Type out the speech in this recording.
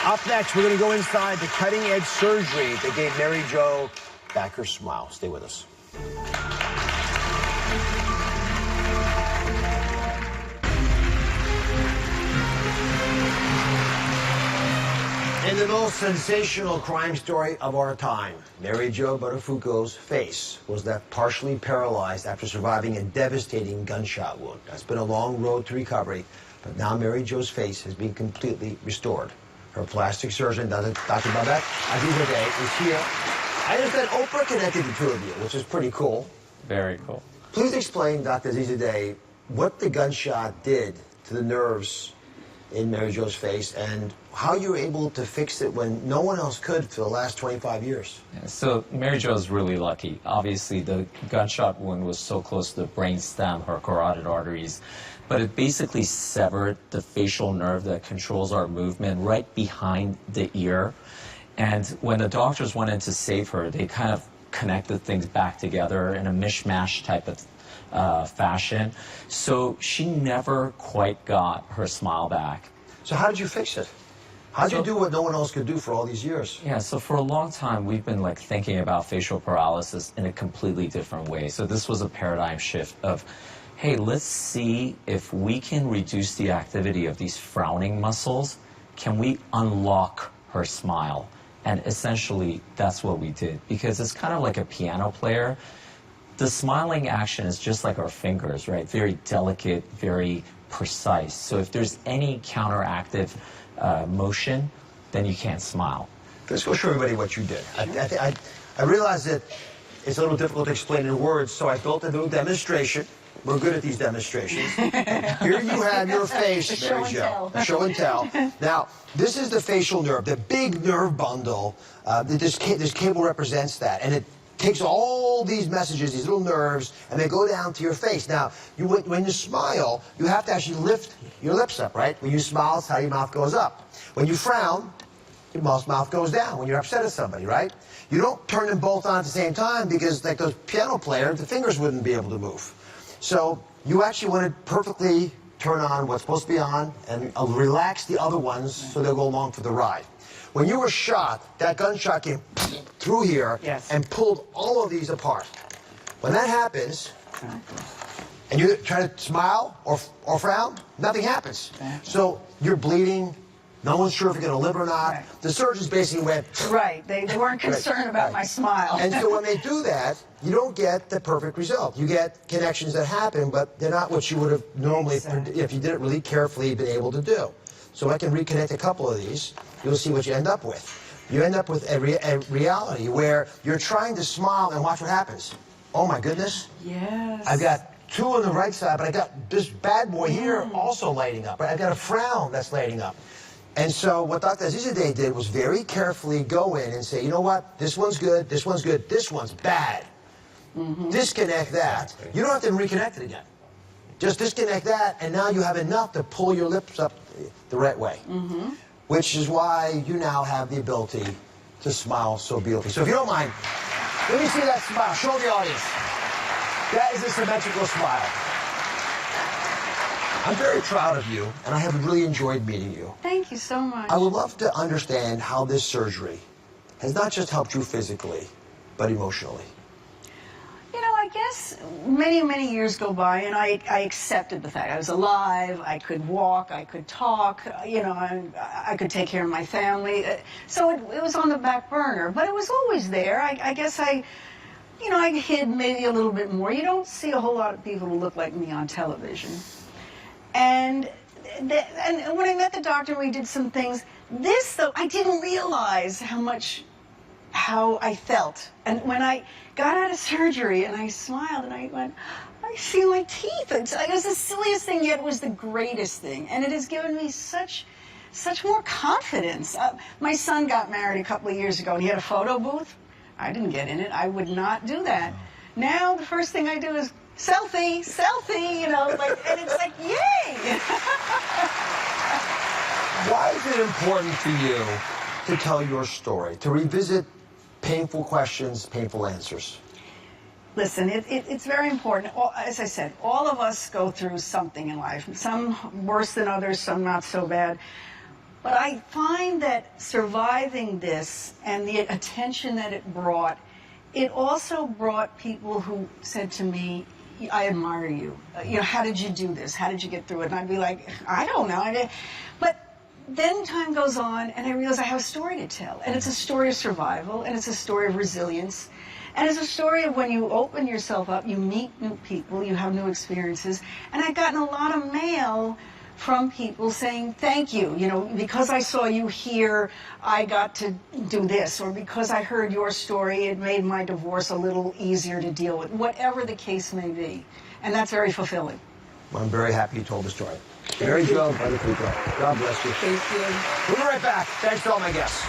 Up next, we're going to go inside the cutting-edge surgery that gave Mary Jo back her smile. Stay with us. In the most sensational crime story of our time, Mary Jo Buttafuoco's face was left partially paralyzed after surviving a devastating gunshot wound. It's been a long road to recovery, but now Mary Jo's face has been completely restored. Her plastic surgeon, Dr. Babak Azizzadeh, is here. I understand Oprah connected the two of you, which is pretty cool. Very cool. Please explain, Dr. Azizzadeh, what the gunshot did to the nerves in Mary Jo's face and how you were able to fix it when no one else could for the last 25 years. So Mary Jo is really lucky. Obviously, the gunshot wound was so close to the brain stem, her carotid arteries, but it basically severed the facial nerve that controls our movement right behind the ear. And when the doctors went in to save her, they kind of connected things back together in a mishmash type of fashion. So she never quite got her smile back. So how did you fix it? How did you do what no one else could do for all these years? Yeah, so for a long time, we've been like thinking about facial paralysis in a completely different way. So this was a paradigm shift of, hey, let's see if we can reduce the activity of these frowning muscles. Can we unlock her smile? And essentially, that's what we did, because it's kind of like a piano player. The smiling action is just like our fingers, right? Very delicate, very precise. So if there's any counteractive motion, then you can't smile. Let's go show everybody what you did. I realize that it's a little difficult to explain in words, so I built a little demonstration. We're good at these demonstrations. Here you have your face, Mary Jo. Show and tell. Now, this is the facial nerve, the big nerve bundle. This cable represents that, and it takes all these messages, these little nerves, and they go down to your face. Now, when you smile, you have to actually lift your lips up, right? When you smile, it's how your mouth goes up. When you frown, your mouth goes down when you're upset at somebody, right? You don't turn them both on at the same time because, like those piano players, the fingers wouldn't be able to move. So you actually want to perfectly turn on what's supposed to be on and relax the other ones so they'll go along for the ride. When you were shot, that gunshot came through here and pulled all of these apart. When that happens, and you try to smile or frown, nothing happens. So you're bleeding. No one's sure if you're going to live or not. Right. The surgeons basically went... Right. They weren't concerned about my smile. And so when they do that, you don't get the perfect result. You get connections that happen, but they're not what you would have normally, if you did it really carefully, been able to do. So I can reconnect a couple of these. You'll see what you end up with. You end up with a reality where you're trying to smile and watch what happens. Oh, my goodness. Yes. I've got two on the right side, but I got this bad boy here also lighting up. Right? I've got a frown that's lighting up. And so what Dr. Azizzadeh did was very carefully go in and say, you know what, this one's good, this one's good, this one's bad. Disconnect that. You don't have to reconnect it again. Just disconnect that, and now you have enough to pull your lips up the right way. Which is why you now have the ability to smile so beautifully. So if you don't mind, let me see that smile. Show the audience. That is a symmetrical smile. I'm very proud of you, and I have really enjoyed meeting you. Thank you so much. I would love to understand how this surgery has not just helped you physically, but emotionally. You know, I guess many, many years go by, and I accepted the fact I was alive, I could walk, I could talk, you know, I could take care of my family. So it was on the back burner, but it was always there. I guess you know, I hid maybe a little bit more. You don't see a whole lot of people who look like me on television. And when I met the doctor, we did some things. This, though, I didn't realize how I felt. And when I got out of surgery and I smiled and I went, I see my teeth. It was the silliest thing, yet it was the greatest thing. And it has given me such more confidence. My son got married a couple of years ago and he had a photo booth. I didn't get in it. I would not do that. Now the first thing I do is selfie, selfie, you know, like, and it's like, yay! Why is it important for you to tell your story, to revisit painful questions, painful answers? Listen, it's very important. As I said, all of us go through something in life, some worse than others, some not so bad. But I find that surviving this and the attention that it brought, it also brought people who said to me, I admire you. You know, how did you do this? How did you get through it? And I'd be like, I don't know. But then time goes on, and I realize I have a story to tell. And it's a story of survival, and it's a story of resilience. And it's a story of when you open yourself up, you meet new people, you have new experiences. And I've gotten a lot of mail from people saying, thank you, you know, because I saw you here, I got to do this, or because I heard your story, it made my divorce a little easier to deal with, whatever the case may be. And that's very fulfilling. Well, I'm very happy you told the story. Mary Jo Buttafuoco, God bless you. Thank you. We'll be right back. Thanks to all my guests.